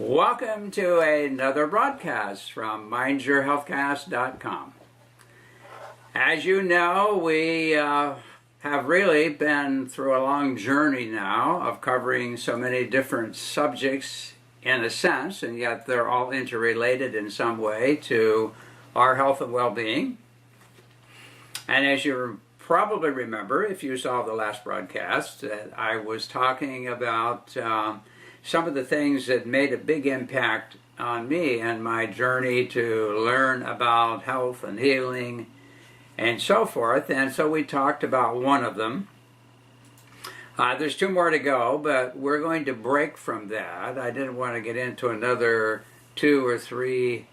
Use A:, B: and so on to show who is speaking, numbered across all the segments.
A: Welcome to another broadcast from mindyourhealthcast.com. As you know, we have really been through a long journey now of covering so many different subjects in a sense, and yet they're all interrelated in some way to our health and well-being. And as you probably remember, if you saw the last broadcast, that I was talking about some of the things that made a big impact on me and my journey to learn about health and healing and so forth. And so we talked about one of them. There's two more to go, but we're going to break from that. I didn't want to get into another 2 or 3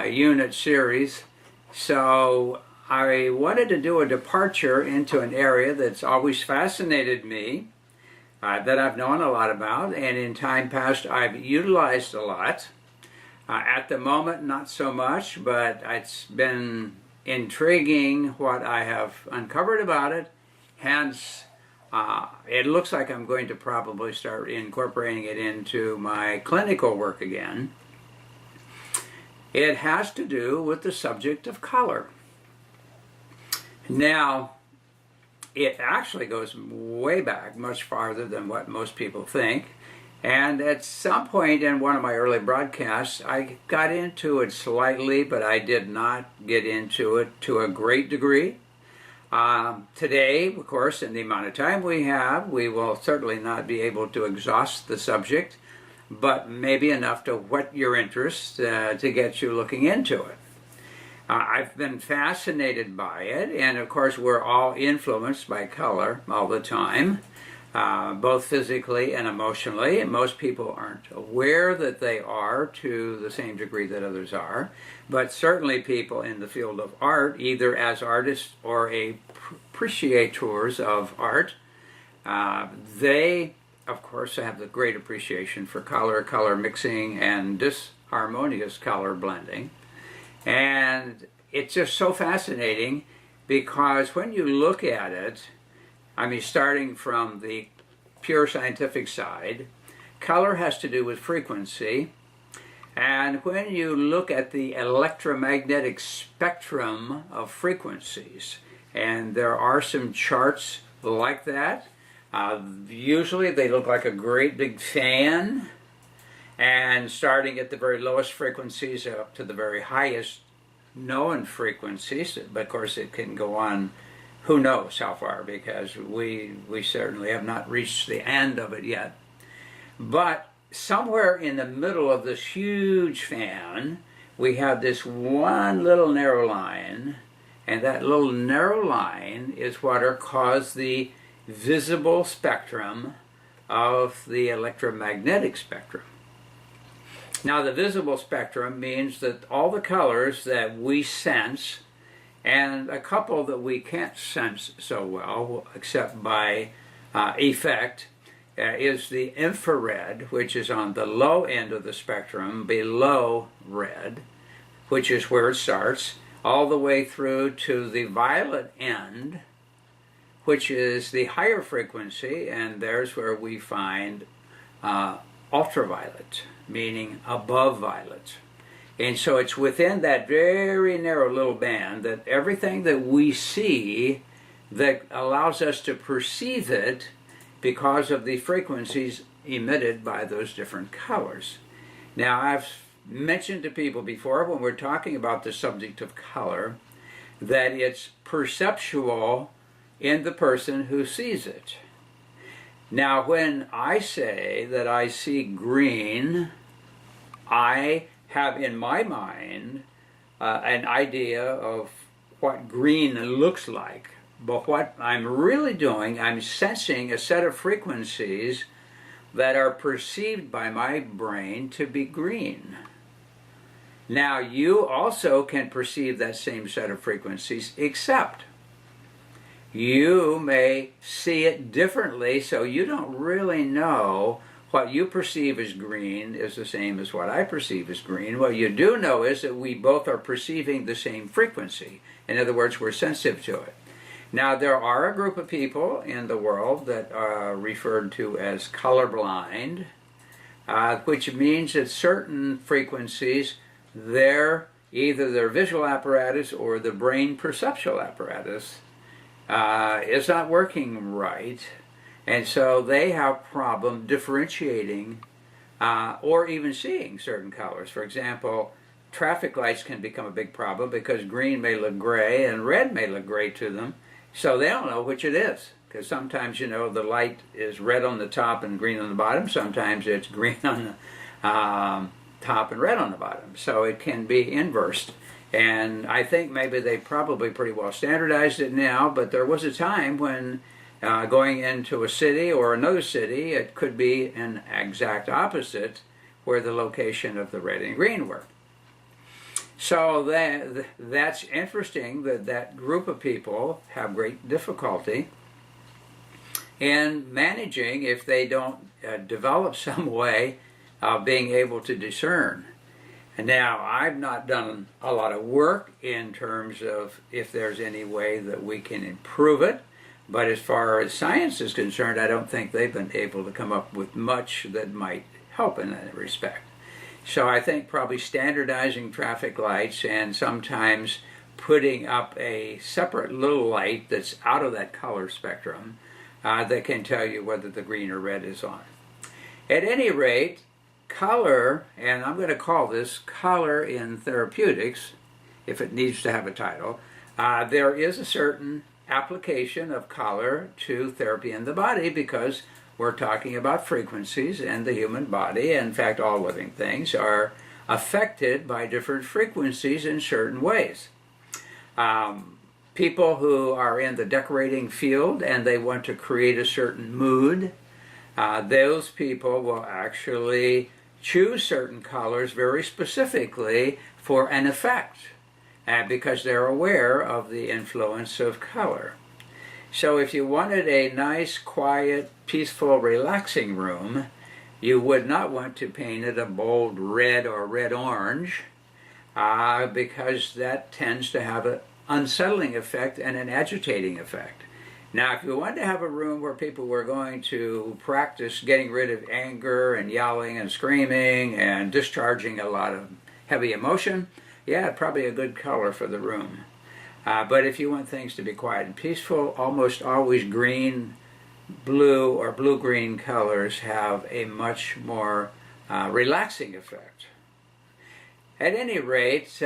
A: unit series. So I wanted to do a departure into an area that's always fascinated me, that I've known a lot about, and in time past I've utilized a lot. At the moment, not so much, but it's been intriguing what I have uncovered about it. Hence, it looks like I'm going to probably start incorporating it into my clinical work again. It has to do with the subject of color. Now, it actually goes way back, much farther than what most people think. And at some point in one of my early broadcasts, I got into it slightly, but I did not get into it to a great degree. Today, of course, in the amount of time we have, we will certainly not be able to exhaust the subject, but maybe enough to whet your interest to get you looking into it. I've been fascinated by it, and of course we're all influenced by color all the time, both physically and emotionally, and most people aren't aware that they are to the same degree that others are, but certainly people in the field of art, either as artists or appreciators of art, they of course have the great appreciation for color mixing, and disharmonious color blending. And it's just so fascinating because when you look at it, I mean, starting from the pure scientific side, color has to do with frequency. And when you look at the electromagnetic spectrum of frequencies, and there are some charts like that, usually they look like a great big fan. And starting at the very lowest frequencies up to the very highest known frequencies, but of course it can go on who knows how far, because we certainly have not reached the end of it yet. But somewhere in the middle of this huge fan, we have this one little narrow line, and that little narrow line is what are caused the visible spectrum of the electromagnetic spectrum. Now, the visible spectrum means that all the colors that we sense, and a couple that we can't sense so well, except by effect, is the infrared, which is on the low end of the spectrum, below red, which is where it starts, all the way through to the violet end, which is the higher frequency, and there's where we find ultraviolet, meaning above violet. And so it's within that very narrow little band that everything that we see that allows us to perceive it because of the frequencies emitted by those different colors. Now, I've mentioned to people before when we're talking about the subject of color that it's perceptual in the person who sees it. Now, when I say that I see green, I have in my mind an idea of what green looks like. But what I'm really doing, I'm sensing a set of frequencies that are perceived by my brain to be green. Now, you also can perceive that same set of frequencies, except you may see it differently, so you don't really know what you perceive as green is the same as what I perceive as green. What you do know is that we both are perceiving the same frequency. In other words, we're sensitive to it. Now, there are a group of people in the world that are referred to as colorblind, which means that certain frequencies, either their visual apparatus or the brain perceptual apparatus is not working right, and so they have problem differentiating or even seeing certain colors. For example, traffic lights can become a big problem because green may look gray and red may look gray to them, so they don't know which it is. Because sometimes, the light is red on the top and green on the bottom. Sometimes it's green on the top and red on the bottom. So it can be inversed. And I think maybe they probably pretty well standardized it now, but there was a time when going into a city or another city, it could be an exact opposite where the location of the red and green were. So that's interesting that group of people have great difficulty in managing if they don't develop some way of being able to discern. And now, I've not done a lot of work in terms of if there's any way that we can improve it, but as far as science is concerned, I don't think they've been able to come up with much that might help in that respect. So I think probably standardizing traffic lights and sometimes putting up a separate little light that's out of that color spectrum that can tell you whether the green or red is on. At any rate, color, and I'm going to call this color in therapeutics, if it needs to have a title, there is a certain application of color to therapy in the body because we're talking about frequencies, and the human body, in fact all living things, are affected by different frequencies in certain ways. People who are in the decorating field and they want to create a certain mood, those people will actually choose certain colors very specifically for an effect because they're aware of the influence of color. So if you wanted a nice, quiet, peaceful, relaxing room, you would not want to paint it a bold red or red-orange because that tends to have an unsettling effect and an agitating effect. Now, if you wanted to have a room where people were going to practice getting rid of anger and yelling and screaming and discharging a lot of heavy emotion, yeah, probably a good color for the room. But if you want things to be quiet and peaceful, almost always green, blue, or blue-green colors have a much more relaxing effect. At any rate,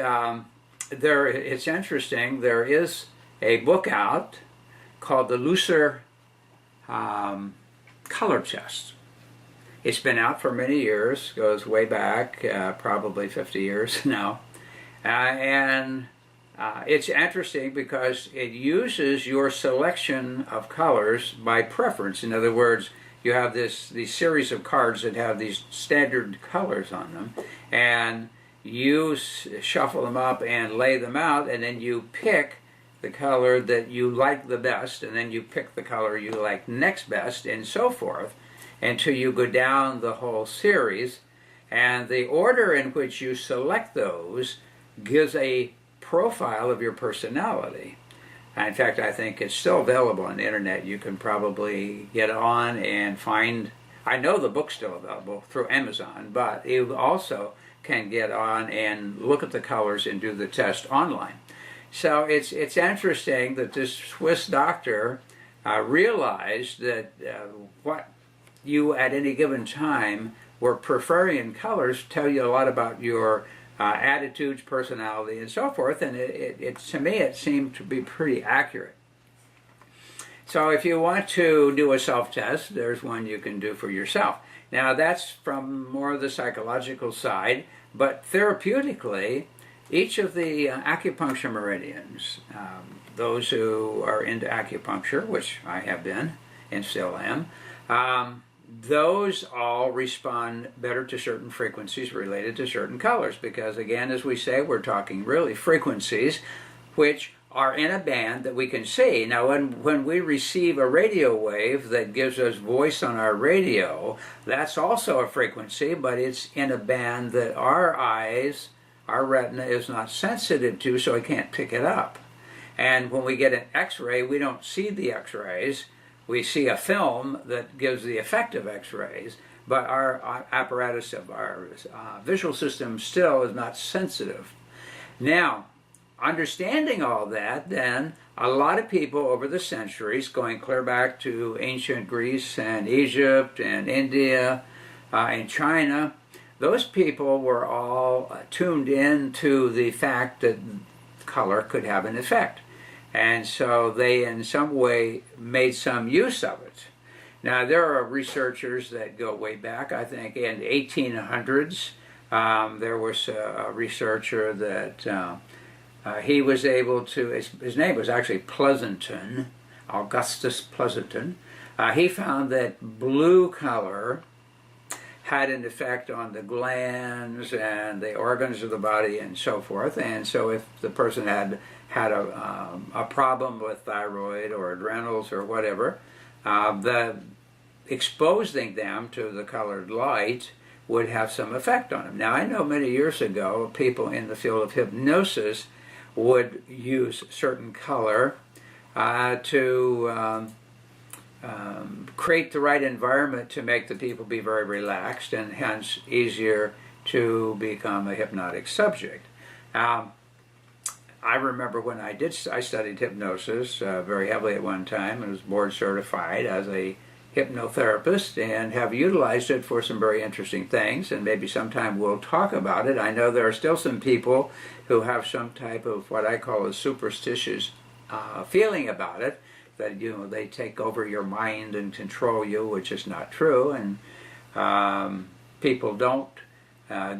A: it's interesting, there is a book out called the Looser Color Test. It's been out for many years, goes way back, probably 50 years now. It's interesting because it uses your selection of colors by preference. In other words, you have these series of cards that have these standard colors on them, and you shuffle them up and lay them out, and then you pick the color that you like the best, and then you pick the color you like next best, and so forth, until you go down the whole series. And the order in which you select those gives a profile of your personality. In fact, I think it's still available on the internet. You can probably get on and find, I know the book's still available through Amazon, but you also can get on and look at the colors and do the test online. So it's interesting that this Swiss doctor realized that what you at any given time were preferring in colors tell you a lot about your attitudes, personality, and so forth, and to me it seemed to be pretty accurate. So if you want to do a self-test, there's one you can do for yourself. Now that's from more of the psychological side, but therapeutically, each of the acupuncture meridians, those who are into acupuncture, which I have been and still am, those all respond better to certain frequencies related to certain colors because, again, as we say, we're talking really frequencies which are in a band that we can see. Now, when we receive a radio wave that gives us voice on our radio, that's also a frequency, but it's in a band that our eyes, our retina is not sensitive to, so it can't pick it up. And when we get an X-ray, we don't see the X-rays. We see a film that gives the effect of X-rays, but our apparatus of our visual system still is not sensitive. Now, understanding all that, then, a lot of people over the centuries, going clear back to ancient Greece and Egypt and India and China, those people were all tuned in to the fact that color could have an effect. And so they, in some way, made some use of it. Now, there are researchers that go way back. I think in the 1800s, there was a researcher that he was able to, his name was actually Pleasanton, Augustus Pleasanton. He found that blue color had an effect on the glands and the organs of the body and so forth. And so if the person had a problem with thyroid or adrenals or whatever, the exposing them to the colored light would have some effect on them. Now, I know many years ago, people in the field of hypnosis would use certain color to create the right environment to make the people be very relaxed and hence easier to become a hypnotic subject. I remember when I studied hypnosis very heavily at one time and was board certified as a hypnotherapist and have utilized it for some very interesting things, and maybe sometime we'll talk about it. I know there are still some people who have some type of what I call a superstitious feeling about it, that they take over your mind and control you, which is not true, and people don't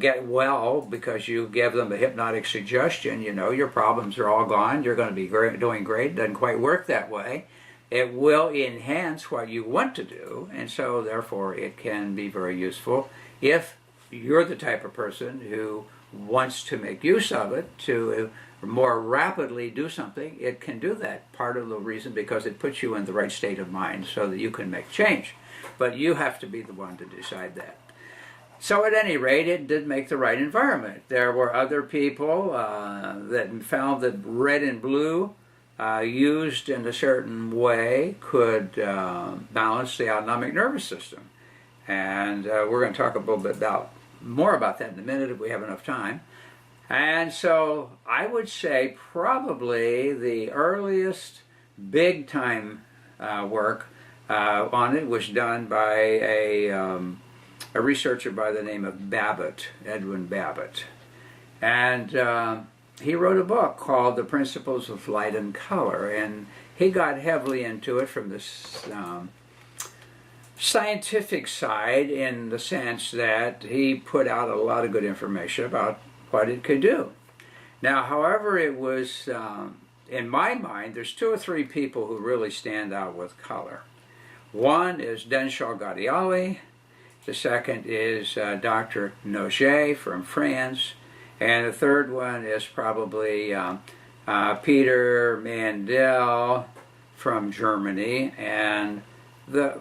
A: get well because you give them a hypnotic suggestion. Your problems are all gone, you're going to be doing great. It doesn't quite work that way. It will enhance what you want to do, and so therefore it can be very useful if you're the type of person who wants to make use of it to more rapidly do something. It can do that, part of the reason because it puts you in the right state of mind so that you can make change. But you have to be the one to decide that. So at any rate, it did make the right environment. There were other people that found that red and blue used in a certain way could balance the autonomic nervous system. And we're going to talk a little bit more about that in a minute if we have enough time. And so I would say probably the earliest big time work on it was done by a researcher by the name of Babbitt, Edwin Babbitt. And he wrote a book called The Principles of Light and Color, and he got heavily into it from this scientific side, in the sense that he put out a lot of good information about what it could do. Now, however, it was, in my mind, there's 2 or 3 people who really stand out with color. One is Denshall Gadiali, the second is Dr. Noget from France, and the third one is probably Peter Mandel from Germany. And the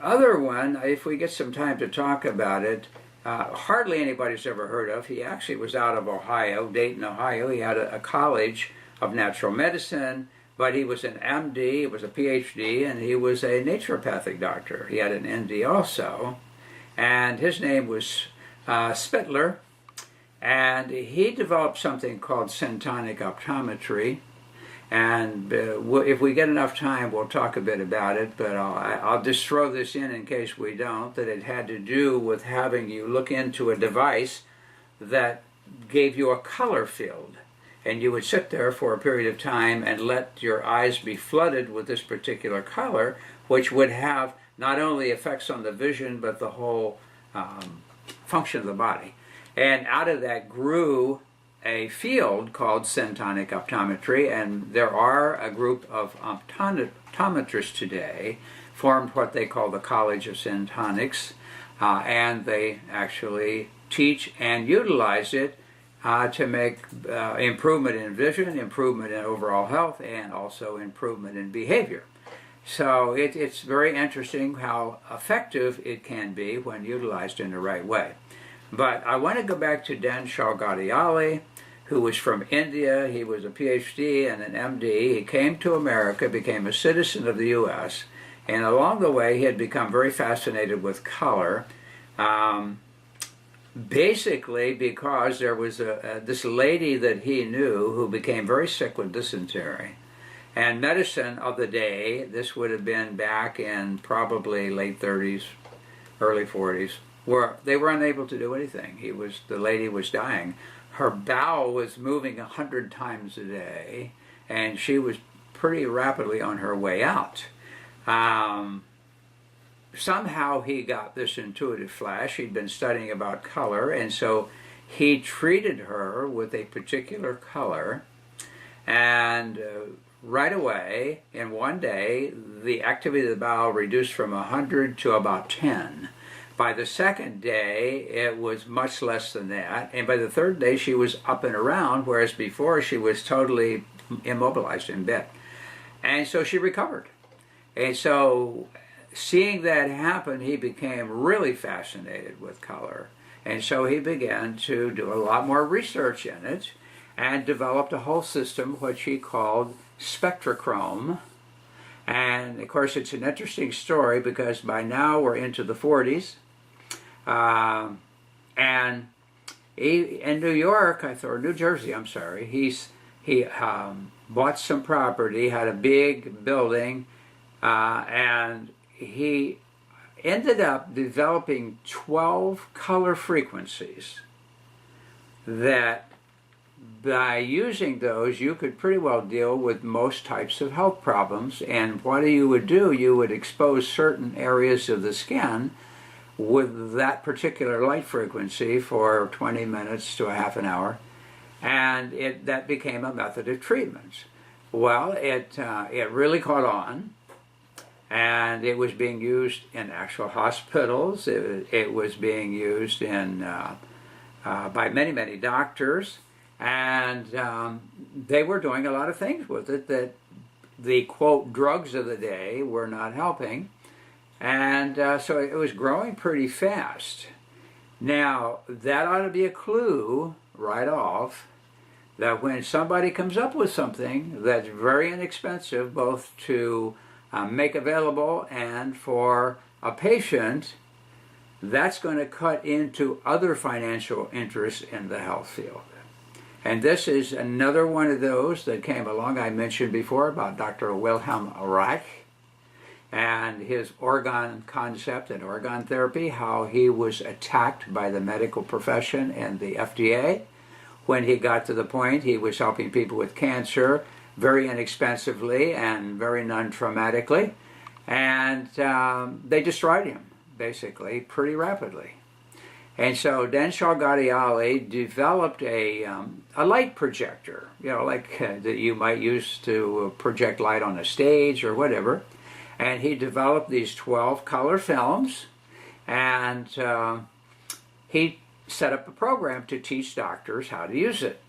A: other one, if we get some time to talk about it, hardly anybody's ever heard of. He actually was out of Ohio, Dayton, Ohio. He had a college of natural medicine, but he was an MD, he was a PhD, and he was a naturopathic doctor. He had an ND also, and his name was Spittler. And he developed something called syntonic optometry. And if we get enough time, we'll talk a bit about it, but I'll just throw this in case we don't, that it had to do with having you look into a device that gave you a color field. And you would sit there for a period of time and let your eyes be flooded with this particular color, which would have not only effects on the vision, but the whole function of the body. And out of that grew a field called syntonic optometry, and there are a group of optometrists today formed what they call the College of Syntonics, and they actually teach and utilize it to make improvement in vision, improvement in overall health, and also improvement in behavior. So it's very interesting how effective it can be when utilized in the right way. But I want to go back to Denshall Gadiali, who was from India. He was a PhD and an MD. He came to America, became a citizen of the U.S., and along the way he had become very fascinated with color. Um, Basically because there was this lady that he knew who became very sick with dysentery. And medicine of the day, this would have been back in probably late 30s, early 40s, where they were unable to do anything. The lady was dying. Her bowel was moving 100 times a day, and she was pretty rapidly on her way out. Somehow he got this intuitive flash. He'd been studying about color, and so he treated her with a particular color, and right away, in one day, the activity of the bowel reduced from 100 to about 10. By the second day, it was much less than that, and by the third day, she was up and around, whereas before she was totally immobilized in bed. And so she recovered. And so seeing that happen, he became really fascinated with color. And so he began to do a lot more research in it and developed a whole system which he called spectrochrome. And of course it's an interesting story because by now we're into the 40s. And in New York, or New Jersey, I'm sorry, he bought some property, had a big building, and he ended up developing 12 color frequencies that by using those you could pretty well deal with most types of health problems. And what you would do, you would expose certain areas of the skin with that particular light frequency for 20 minutes to a half an hour, and that became a method of treatment. Well, it really caught on, and it was being used in actual hospitals. It was being used by many doctors, and they were doing a lot of things with it that the, quote, drugs of the day were not helping. And so it was growing pretty fast. Now, that ought to be a clue right off that when somebody comes up with something that's very inexpensive, both to make available and for a patient, that's going to cut into other financial interests in the health field. And this is another one of those that came along. I mentioned before about Dr. Wilhelm Reich and his organ concept and organ therapy, how he was attacked by the medical profession and the FDA. When he got to the point, he was helping people with cancer very inexpensively and very non-traumatically, and they destroyed him, basically, pretty rapidly. And so Dan Shalgadiali developed a light projector, like that you might use to project light on a stage or whatever. And he developed these 12 color films, and he set up a program to teach doctors how to use it.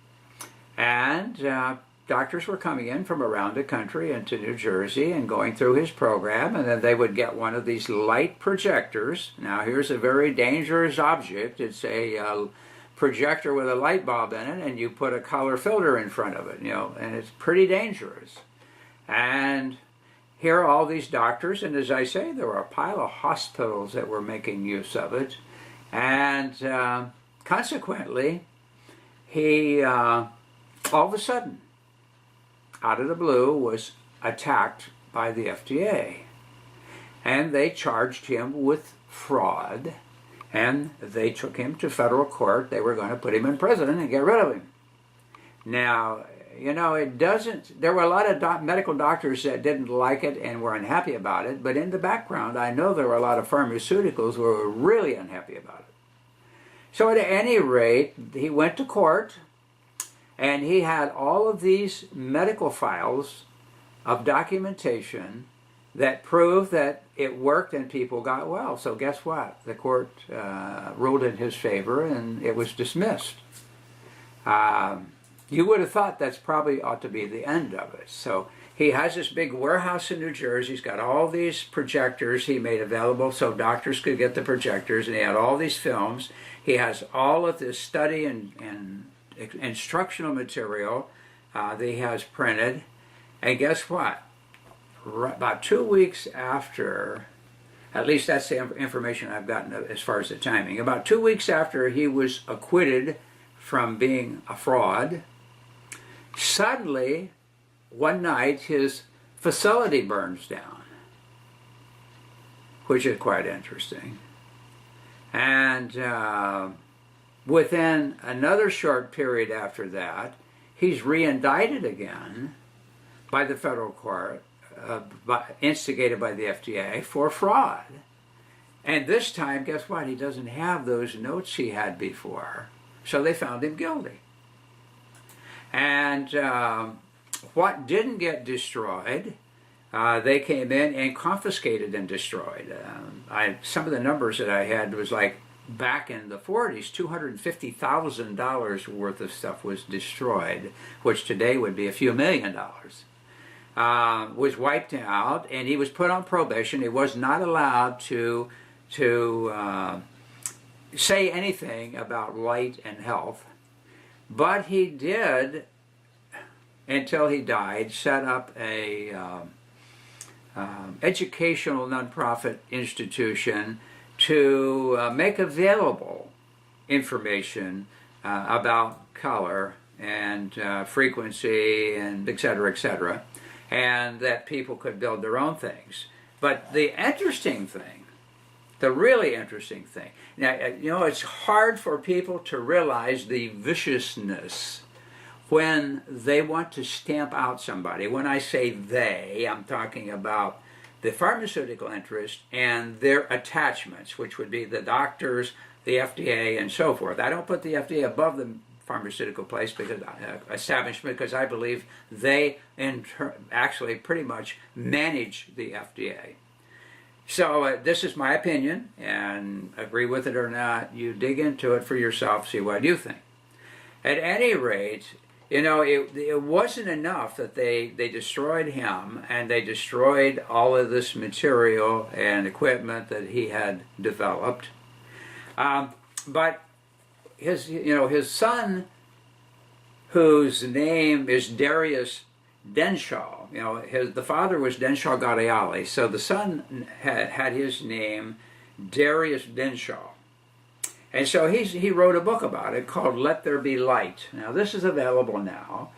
A: And doctors were coming in from around the country into New Jersey and going through his program, and then they would get one of these light projectors. Now here's a very dangerous object. It's a projector with a light bulb in it, and you put a color filter in front of it, and it's pretty dangerous. And here are all these doctors, and as I say, there were a pile of hospitals that were making use of it. And consequently, he all of a sudden, out of the blue, was attacked by the FDA. And they charged him with fraud, and they took him to federal court. They were going to put him in prison and get rid of him. Now, there were a lot of medical doctors that didn't like it and were unhappy about it, but in the background, I know there were a lot of pharmaceuticals who were really unhappy about it. So at any rate, he went to court, and he had all of these medical files of documentation that proved that it worked and people got well. So guess what? The court ruled in his favor, and it was dismissed. You would have thought that's probably ought to be the end of it. So he has this big warehouse in New Jersey. He's got all these projectors he made available so doctors could get the projectors, and he had all these films. He has all of this study and instructional material that he has printed. And guess what? About 2 weeks after, At least that's the information I've gotten as far as the timing. About 2 weeks after he was acquitted from being a fraud, suddenly, one night, his facility burns down, which is quite interesting. And within another short period after that, he's re-indicted again by the federal court, instigated by the FDA, for fraud. And this time, guess what? He doesn't have those notes he had before. So they found him guilty. And what didn't get destroyed, they came in and confiscated and destroyed. Some of the numbers that I had was like, back in the 40s, $250,000 worth of stuff was destroyed, which today would be a few $1,000,000. Was wiped out, and he was put on probation. He was not allowed to say anything about light and health, but he did, until he died, set up a educational nonprofit institution to make available information about color and frequency and et cetera, and that people could build their own things. But the interesting thing, the really interesting thing, now, it's hard for people to realize the viciousness when they want to stamp out somebody. When I say they, I'm talking about the pharmaceutical interest and their attachments, which would be the doctors, the FDA, and so forth. I don't put the FDA above the pharmaceutical place establishment, because I believe they actually pretty much manage the FDA. So this is my opinion, and agree with it or not, you dig into it for yourself, see what you think. At any rate, it wasn't enough that they destroyed him, and they destroyed all of this material and equipment that he had developed. But his son, whose name is Darius Denshaw, the father was Denshaw Gadiali, so the son had his name Darius Denshaw. And so he wrote a book about it called Let There Be Light. Now this is available now.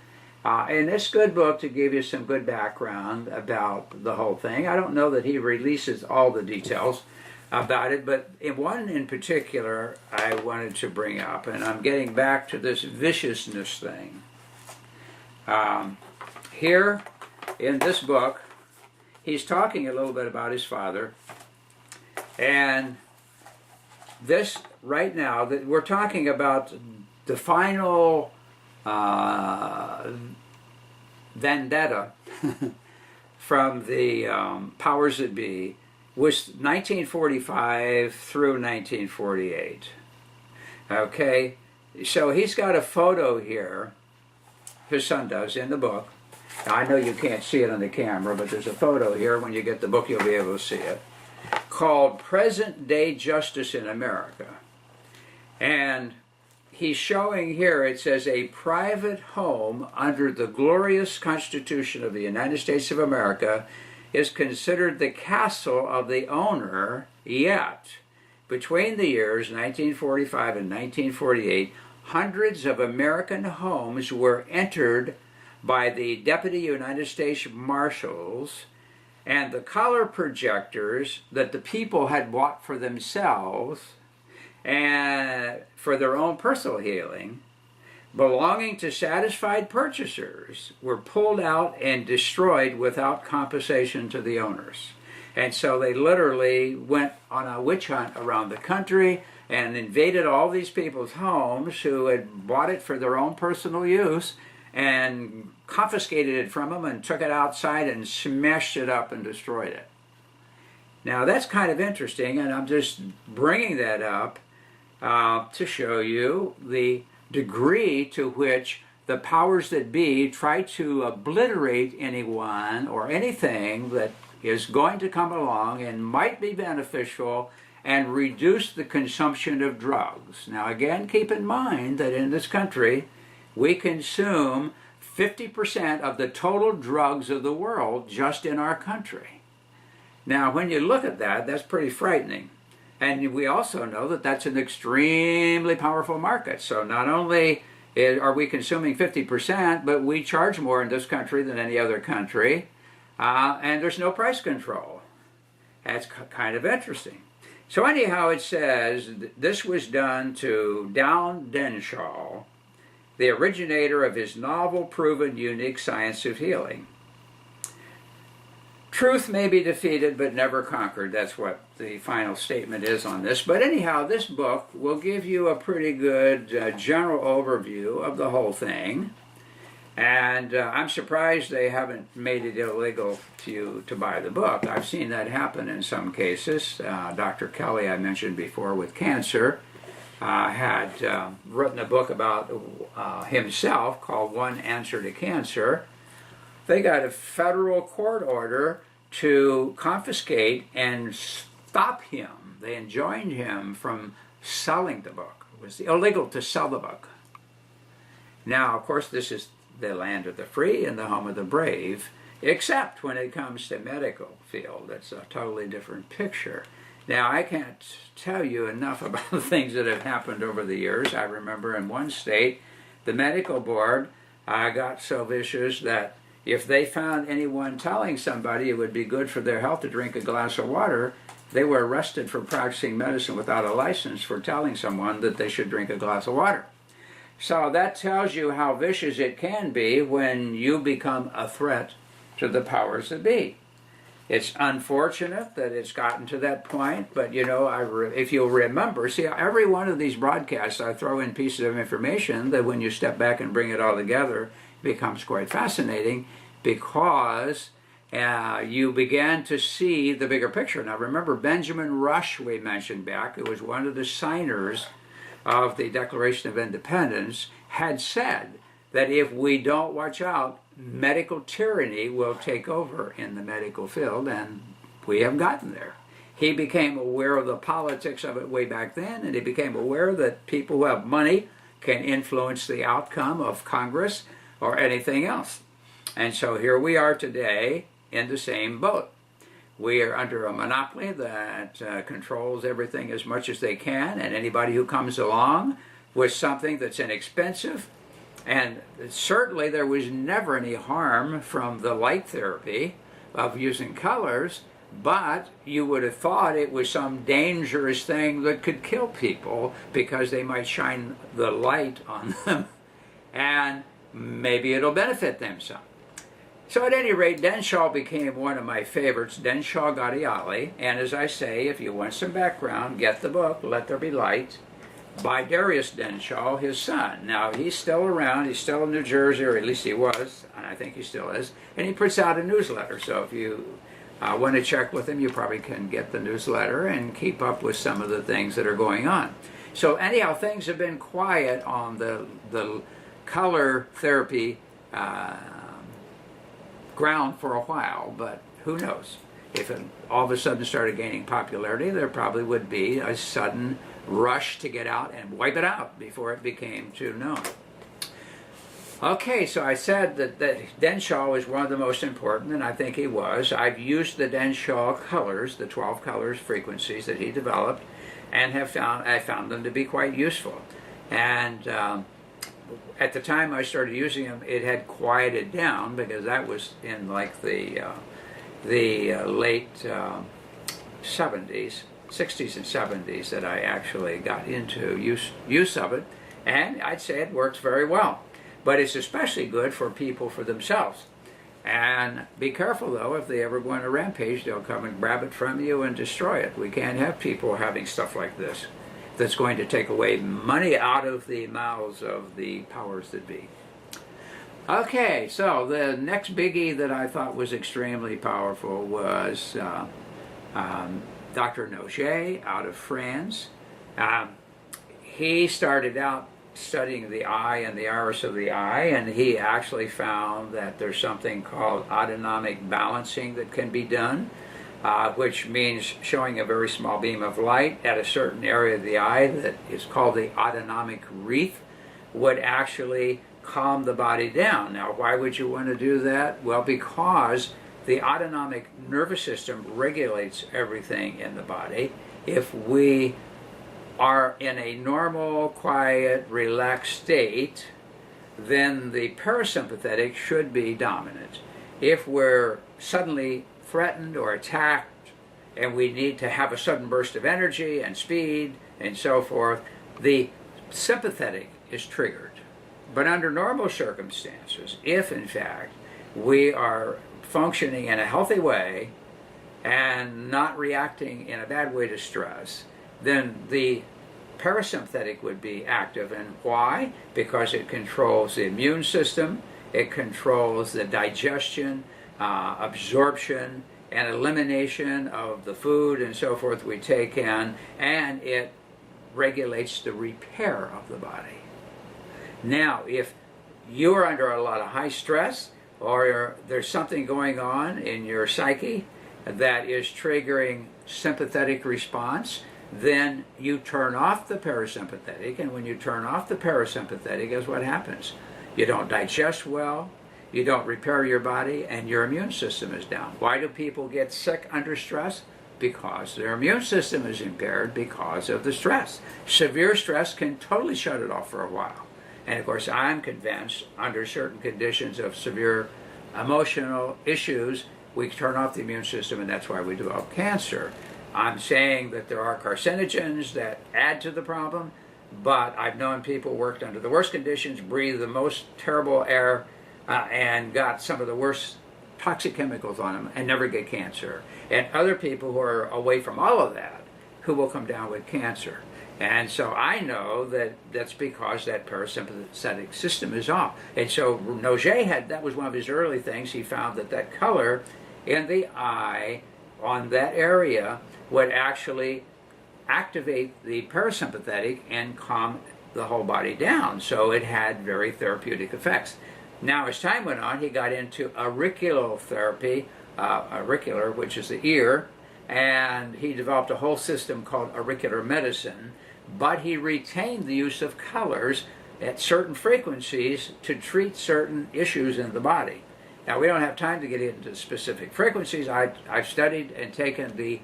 A: And it's a good book to give you some good background about the whole thing. I don't know that he releases all the details about it, but one in particular I wanted to bring up, and I'm getting back to this viciousness thing. Here in this book, he's talking a little bit about his father, and this right now, that we're talking about the final vendetta from the powers that be was 1945 through 1948. Okay, so he's got a photo here, his son does, in the book. Now, I know you can't see it on the camera, but there's a photo here. When you get the book, you'll be able to see it, called Present Day Justice in America. And he's showing here, it says, a private home under the glorious Constitution of the United States of America is considered the castle of the owner, yet between the years 1945 and 1948, hundreds of American homes were entered by the Deputy United States Marshals, and the color projectors that the people had bought for themselves and for their own personal healing, belonging to satisfied purchasers, were pulled out and destroyed without compensation to the owners. And so they literally went on a witch hunt around the country and invaded all these people's homes who had bought it for their own personal use, and confiscated it from them and took it outside and smashed it up and destroyed it. Now that's kind of interesting, and I'm just bringing that up to show you the degree to which the powers that be try to obliterate anyone or anything that is going to come along and might be beneficial and reduce the consumption of drugs. Now again, keep in mind that in this country we consume 50% of the total drugs of the world just in our country. Now, when you look at that, that's pretty frightening. And we also know that that's an extremely powerful market. So not only are we consuming 50%, but we charge more in this country than any other country, and there's no price control. That's kind of interesting. So anyhow, it says this was done to Down Denshaw, the originator of his novel, proven, unique science of healing. Truth may be defeated, but never conquered. That's what the final statement is on this. But anyhow, this book will give you a pretty good general overview of the whole thing. And I'm surprised they haven't made it illegal to buy the book. I've seen that happen in some cases. Dr. Kelly, I mentioned before, with cancer, had written a book about himself called One Answer to Cancer. They got a federal court order to confiscate and stop him. They enjoined him from selling the book. It was illegal to sell the book. Now, of course, this is the land of the free and the home of the brave, except when it comes to medical field. It's a totally different picture. Now, I can't tell you enough about the things that have happened over the years. I remember in one state, the medical board got so vicious that if they found anyone telling somebody it would be good for their health to drink a glass of water, they were arrested for practicing medicine without a license for telling someone that they should drink a glass of water. So that tells you how vicious it can be when you become a threat to the powers that be. It's unfortunate that it's gotten to that point, but you know, if you'll remember, see, every one of these broadcasts I throw in pieces of information that when you step back and bring it all together, becomes quite fascinating, because you began to see the bigger picture. Now remember, Benjamin Rush, we mentioned back, who was one of the signers of the Declaration of Independence, had said that if we don't watch out, medical tyranny will take over in the medical field, and we have gotten there. He became aware of the politics of it way back then, and he became aware that people who have money can influence the outcome of Congress or anything else. And so here we are today in the same boat. We are under a monopoly that controls everything as much as they can, and anybody who comes along with something that's inexpensive, and certainly there was never any harm from the light therapy of using colors, but you would have thought it was some dangerous thing that could kill people because they might shine the light on them, and maybe it'll benefit them some. So at any rate, Denshaw became one of my favorites, Denshaw Gadiali, and as I say, if you want some background, get the book, Let There Be Light, by Darius Denshaw, his son. Now, he's still around, he's still in New Jersey, or at least he was, and I think he still is, and he puts out a newsletter, so if you want to check with him, you probably can get the newsletter and keep up with some of the things that are going on. So anyhow, things have been quiet on the color therapy ground for a while, but who knows? If it all of a sudden started gaining popularity, there probably would be a sudden rush to get out and wipe it out before it became too known. Okay, so I said that Denshaw was one of the most important, and I think he was. I've used the Denshaw colors, the 12 colors frequencies that he developed, and I found them to be quite useful. And at the time I started using them, it had quieted down, because that was in like the late 70s, 60s and 70s that I actually got into use of it, and I'd say it works very well. But it's especially good for people for themselves. And be careful though, if they ever go on a rampage, they'll come and grab it from you and destroy it. We can't have people having stuff like this that's going to take away money out of the mouths of the powers that be. Okay, so the next biggie that I thought was extremely powerful was Dr. Noget out of France. He started out studying the eye and the iris of the eye, and he actually found that there's something called autonomic balancing that can be done, which means showing a very small beam of light at a certain area of the eye that is called the autonomic wreath would actually calm the body down. Now, why would you want to do that? Well, because the autonomic nervous system regulates everything in the body. If we are in a normal, quiet, relaxed state, then the parasympathetic should be dominant. If we're suddenly threatened or attacked and we need to have a sudden burst of energy and speed and so forth, the sympathetic is triggered. But under normal circumstances, if in fact we are functioning in a healthy way and not reacting in a bad way to stress, then the parasympathetic would be active. And why? Because it controls the immune system, it controls the digestion, absorption, and elimination of the food and so forth we take in, and it regulates the repair of the body. Now, if you're under a lot of high stress, or there's something going on in your psyche that is triggering sympathetic response, then you turn off the parasympathetic, and when you turn off the parasympathetic, guess what happens? You don't digest well, you don't repair your body, and your immune system is down. Why do people get sick under stress? Because their immune system is impaired because of the stress. Severe stress can totally shut it off for a while. And of course, I'm convinced under certain conditions of severe emotional issues, we turn off the immune system, and that's why we develop cancer. I'm saying that there are carcinogens that add to the problem, but I've known people worked under the worst conditions, breathed the most terrible air, and got some of the worst toxic chemicals on them and never get cancer. And other people who are away from all of that who will come down with cancer. And so I know that that's because that parasympathetic system is off. And so Noget that was one of his early things. He found that that color in the eye on that area would actually activate the parasympathetic and calm the whole body down. So it had very therapeutic effects. Now, as time went on, he got into auriculotherapy, auricular, which is the ear, and he developed a whole system called auricular medicine, but he retained the use of colors at certain frequencies to treat certain issues in the body. Now, we don't have time to get into specific frequencies. I've studied and taken the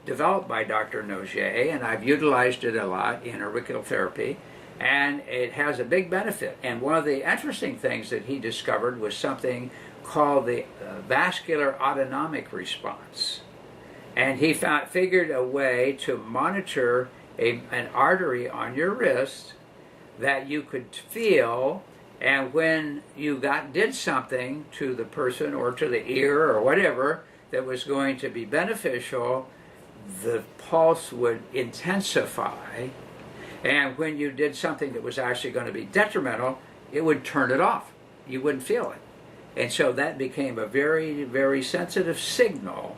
A: developed by Dr. Noget, and I've utilized it a lot in auriculotherapy, and it has a big benefit. And one of the interesting things that he discovered was something called the vascular autonomic response. And he figured a way to monitor an artery on your wrist that you could feel, and when you did something to the person or to the ear or whatever that was going to be beneficial, the pulse would intensify, and when you did something that was actually going to be detrimental, it would turn it off. You wouldn't feel it. And so that became a very, very sensitive signal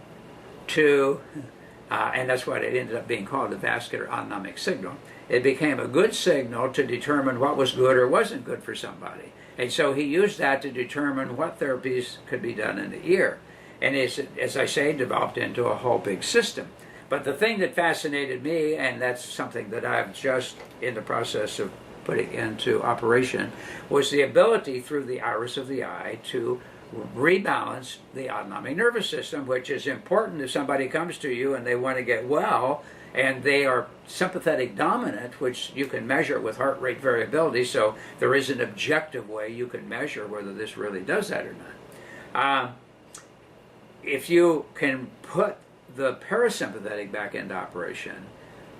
A: to, and that's what it ended up being called, the vascular autonomic signal. It became a good signal to determine what was good or wasn't good for somebody. And so he used that to determine what therapies could be done in the ear. And as I say, developed into a whole big system. But the thing that fascinated me, and that's something that I'm just in the process of putting into operation, was the ability through the iris of the eye to rebalance the autonomic nervous system, which is important if somebody comes to you and they want to get well, and they are sympathetic dominant, which you can measure with heart rate variability, so there is an objective way you can measure whether this really does that or not. If you can put the parasympathetic back into operation,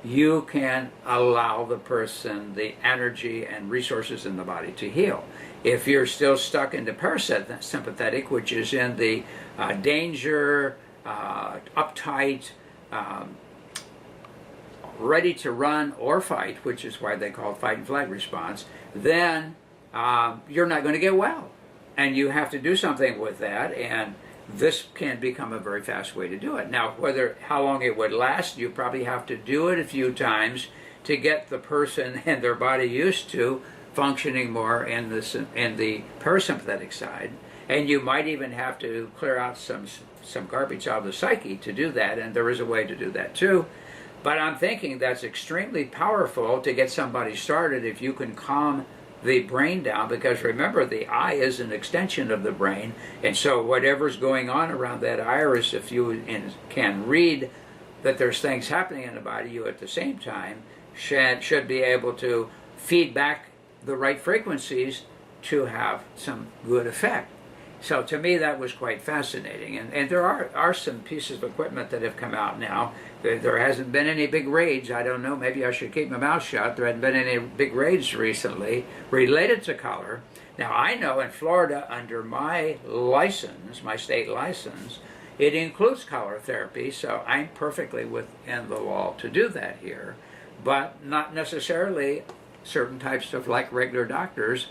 A: you can allow the person the energy and resources in the body to heal. If you're still stuck in the parasympathetic, which is in the danger, uptight, ready to run or fight, which is why they call it fight and flight response, then you're not going to get well. And you have to do something with that, and this can become a very fast way to do it. Now, how long it would last, you probably have to do it a few times to get the person and their body used to functioning more in the parasympathetic side. And you might even have to clear out some garbage out of the psyche to do that, and there is a way to do that too. But I'm thinking that's extremely powerful to get somebody started if you can calm the brain down, because remember, the eye is an extension of the brain, and so whatever's going on around that iris, if you can read that there's things happening in the body, you at the same time should be able to feed back the right frequencies to have some good effect. So to me, that was quite fascinating. And there are some pieces of equipment that have come out now. There hasn't been any big raids. I don't know, maybe I should keep my mouth shut. There hasn't been any big raids recently related to color. Now, I know in Florida, under my license, my state license, it includes color therapy, so I'm perfectly within the law to do that here, but not necessarily certain types of, like regular doctors.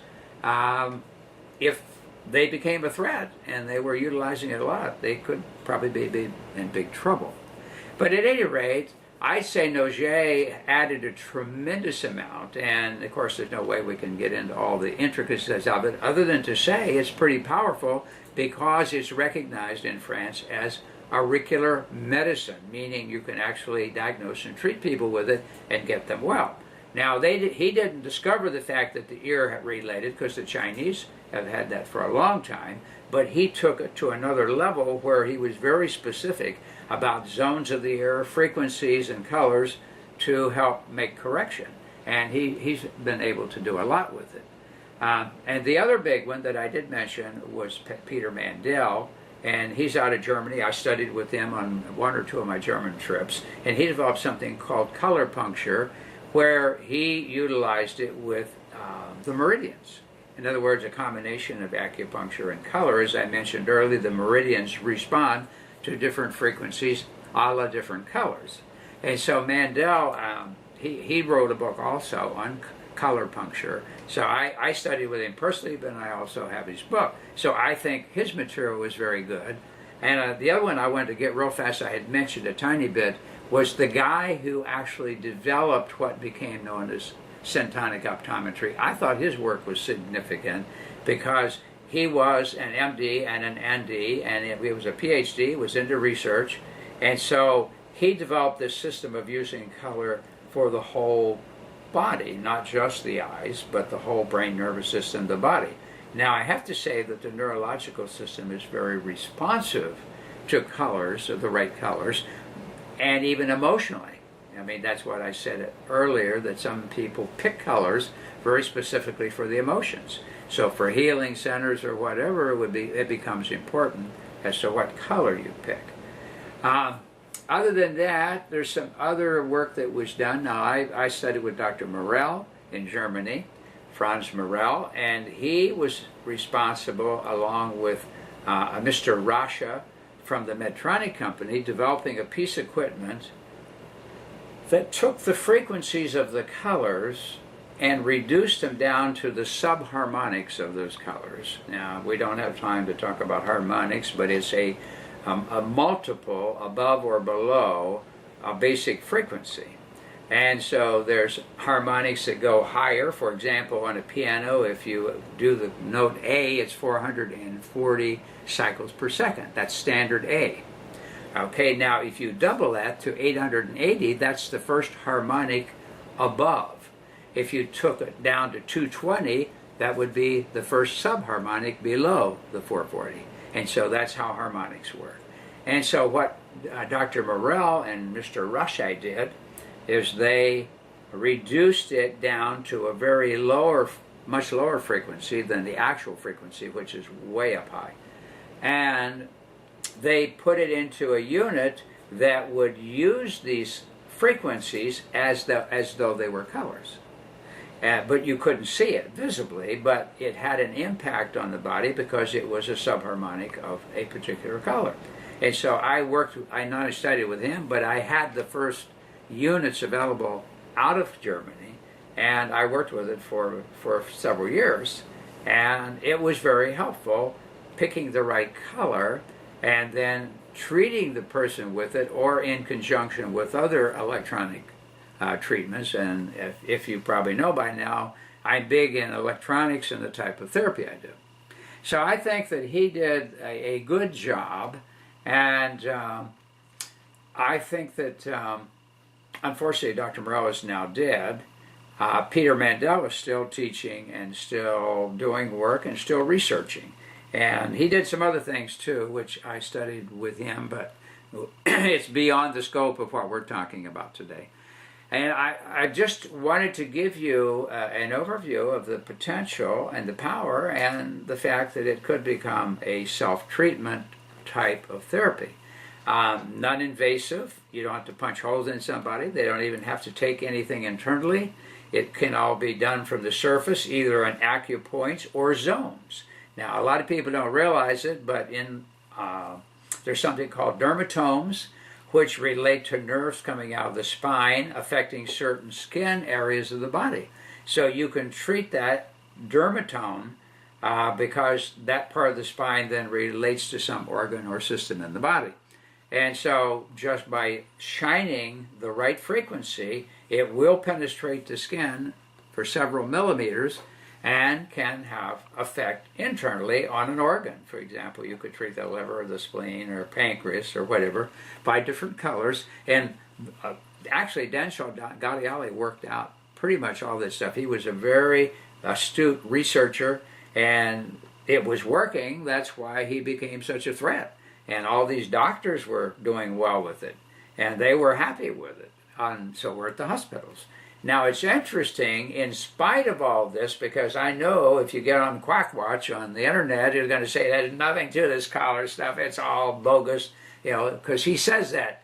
A: If they became a threat and they were utilizing it a lot, they could probably be in big trouble. But at any rate, I'd say Noget added a tremendous amount, and of course there's no way we can get into all the intricacies of it, other than to say it's pretty powerful because it's recognized in France as auricular medicine, meaning you can actually diagnose and treat people with it and get them well. Now, he didn't discover the fact that the ear had related, because the Chinese have had that for a long time, but he took it to another level where he was very specific about zones of the ear, frequencies, and colors to help make correction. And he's been able to do a lot with it. And the other big one that I did mention was Peter Mandel, and he's out of Germany. I studied with him on one or two of my German trips, and he developed something called color puncture, where he utilized it with the meridians. In other words, a combination of acupuncture and color. As I mentioned earlier, the meridians respond to different frequencies a la different colors. And so Mandel, he wrote a book also on color puncture. So I studied with him personally, but I also have his book. So I think his material was very good. And the other one I wanted to get real fast, I had mentioned a tiny bit, was the guy who actually developed what became known as syntonic optometry. I thought his work was significant because he was an MD and an ND, and he was a PhD, was into research, and so he developed this system of using color for the whole body, not just the eyes, but the whole brain, nervous system, the body. Now, I have to say that the neurological system is very responsive to colors, or the right colors, and even emotionally. I mean, that's what I said earlier, that some people pick colors very specifically for the emotions. So for healing centers or whatever, it becomes important as to what color you pick. Other than that, there's some other work that was done. Now, I studied with Dr. Morel in Germany, Franz Morel, and he was responsible, along with Mr. Rasha from the Medtronic company, developing a piece of equipment that took the frequencies of the colors and reduced them down to the subharmonics of those colors. Now, we don't have time to talk about harmonics, but it's a multiple above or below a basic frequency. And so there's harmonics that go higher. For example, on a piano, if you do the note A, it's 440 cycles per second. That's standard A. Okay, now if you double that to 880, that's the first harmonic above. If you took it down to 220, that would be the first subharmonic below the 440. And so that's how harmonics work. And so what Dr. Morel and Mr. Rushay did is they reduced it down to a very much lower frequency than the actual frequency, which is way up high. And they put it into a unit that would use these frequencies as though they were colors. But you couldn't see it visibly, but it had an impact on the body because it was a subharmonic of a particular color. And so I not only studied with him, but I had the first units available out of Germany, and I worked with it for several years, and it was very helpful picking the right color and then treating the person with it, or in conjunction with other electronic treatments. And if you probably know by now, I'm big in electronics and the type of therapy I do. So I think that he did a good job, and I think that unfortunately Dr. Morel is now dead, Peter Mandel is still teaching and still doing work and still researching. And he did some other things too, which I studied with him, but it's beyond the scope of what we're talking about today. And I just wanted to give you an overview of the potential and the power and the fact that it could become a self-treatment type of therapy. Non-invasive, you don't have to punch holes in somebody, they don't even have to take anything internally. It can all be done from the surface, either on acupoints or zones. Now, a lot of people don't realize it, but there's something called dermatomes, which relate to nerves coming out of the spine, affecting certain skin areas of the body. So you can treat that dermatome because that part of the spine then relates to some organ or system in the body. And so just by shining the right frequency, it will penetrate the skin for several millimeters and can have effect internally on an organ. For example, you could treat the liver or the spleen or pancreas or whatever by different colors. And actually, Denshall Gadiali worked out pretty much all this stuff. He was a very astute researcher, and it was working. That's why he became such a threat. And all these doctors were doing well with it, and they were happy with it. And so we're at the hospitals. Now, it's interesting, in spite of all this, because I know if you get on Quack Watch on the internet, you're going to say there's nothing to this collar stuff, it's all bogus, because he says that.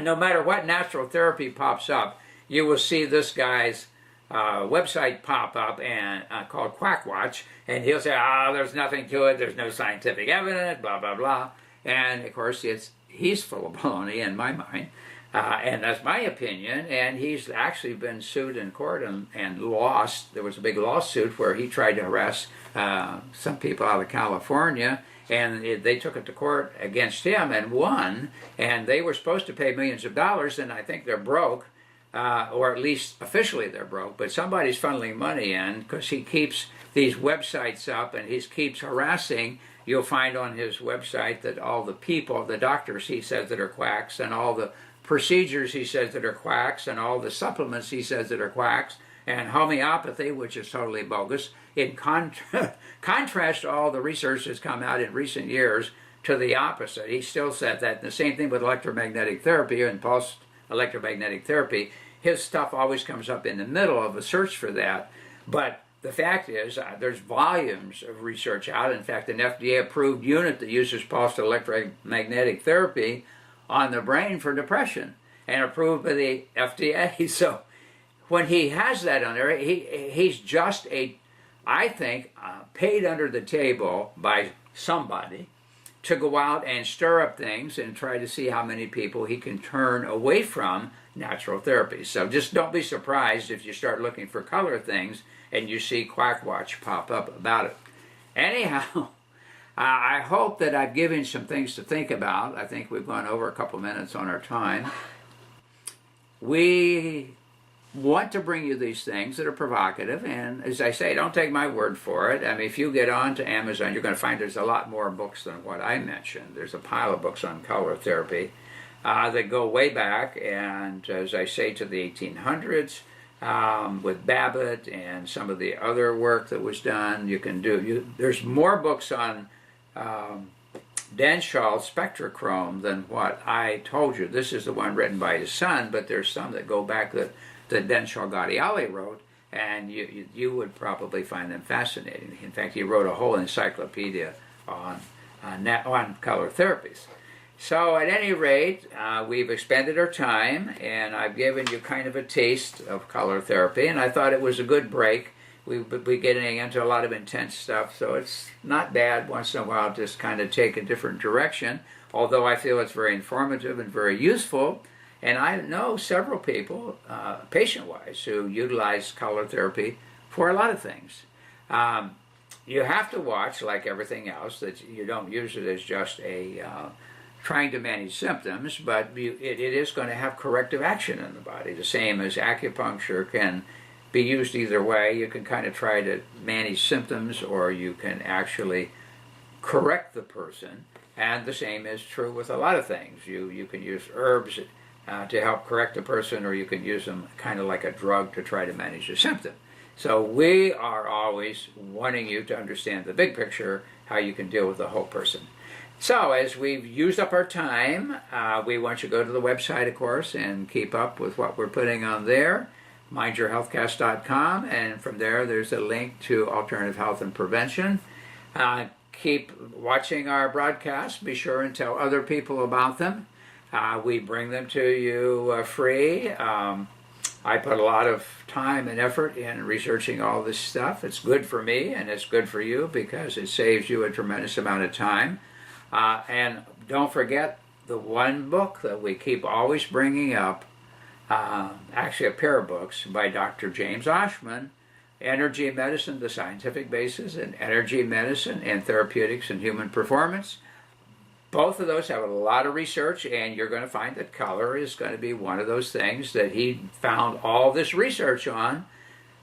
A: No matter what natural therapy pops up, you will see this guy's website pop up and called Quack Watch, and he'll say, there's nothing to it, there's no scientific evidence, blah, blah, blah. And, of course, he's full of baloney in my mind. And that's my opinion, and he's actually been sued in court and lost. There was a big lawsuit where he tried to harass some people out of California, and they took it to court against him and won, and they were supposed to pay millions of dollars, and I think they're broke, or at least officially they're broke, but somebody's funneling money in because he keeps these websites up and he keeps harassing. You'll find on his website that all the people, the doctors he says that are quacks, and all the procedures he says that are quacks, and all the supplements he says that are quacks, and homeopathy, which is totally bogus, in contrast to all the research that's come out in recent years to the opposite. He still said that. The same thing with electromagnetic therapy and pulse electromagnetic therapy. His stuff always comes up in the middle of a search for that. But the fact is, there's volumes of research out. In fact, an FDA-approved unit that uses pulse electromagnetic therapy on the brain for depression, and approved by the FDA. So when he has that on there, he's just I think, paid under the table by somebody to go out and stir up things and try to see how many people he can turn away from natural therapy. So just don't be surprised if you start looking for color things and you see Quack Watch pop up about it. Anyhow, I hope that I've given you some things to think about. I think we've gone over a couple minutes on our time. We want to bring you these things that are provocative, and as I say, don't take my word for it. I mean, if you get on to Amazon, you're going to find there's a lot more books than what I mentioned. There's a pile of books on color therapy that go way back, and as I say, to the 1800s, with Babbitt and some of the other work that was done. You can do, there's more books on Denshall spectrochrome than what I told you. This is the one written by his son, but there's some that go back that Denshall Gadiali wrote, and you would probably find them fascinating. In fact, he wrote a whole encyclopedia on color therapies. So at any rate, we've expended our time, and I've given you kind of a taste of color therapy, and I thought it was a good break. We'll be getting into a lot of intense stuff, so it's not bad once in a while just kind of take a different direction, although I feel it's very informative and very useful. And I know several people, patient-wise, who utilize color therapy for a lot of things. You have to watch, like everything else, that you don't use it as just a trying to manage symptoms, but it is going to have corrective action in the body, the same as acupuncture can be used either way. You can kind of try to manage symptoms, or you can actually correct the person, and the same is true with a lot of things. You can use herbs to help correct the person, or you can use them kind of like a drug to try to manage a symptom. So we are always wanting you to understand the big picture, how you can deal with the whole person. So as we've used up our time, we want you to go to the website, of course, and keep up with what we're putting on there, mindyourhealthcast.com, and from there there's a link to alternative health and prevention. Keep watching our broadcasts. Be sure and tell other people about them. We bring them to you free. I put a lot of time and effort in researching all this stuff. It's good for me and it's good for you because it saves you a tremendous amount of time. And don't forget the one book that we keep always bringing up, actually a pair of books by Dr. James Oshman, Energy Medicine, The Scientific Basis, and Energy Medicine and Therapeutics and Human Performance. Both of those have a lot of research, and you're going to find that color is going to be one of those things that he found all this research on.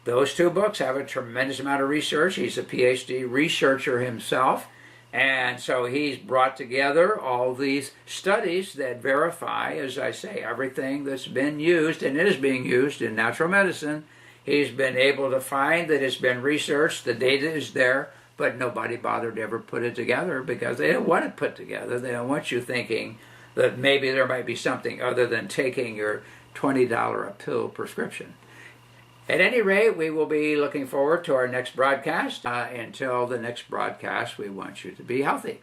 A: Those two books have a tremendous amount of research. He's a PhD researcher himself, and so he's brought together all these studies that verify, as I say, everything that's been used and is being used in natural medicine. He's been able to find that it's been researched, the data is there, but nobody bothered to ever put it together because they don't want it put together. They don't want you thinking that maybe there might be something other than taking your $20 a pill prescription. At any rate, we will be looking forward to our next broadcast. Until the next broadcast, we want you to be healthy.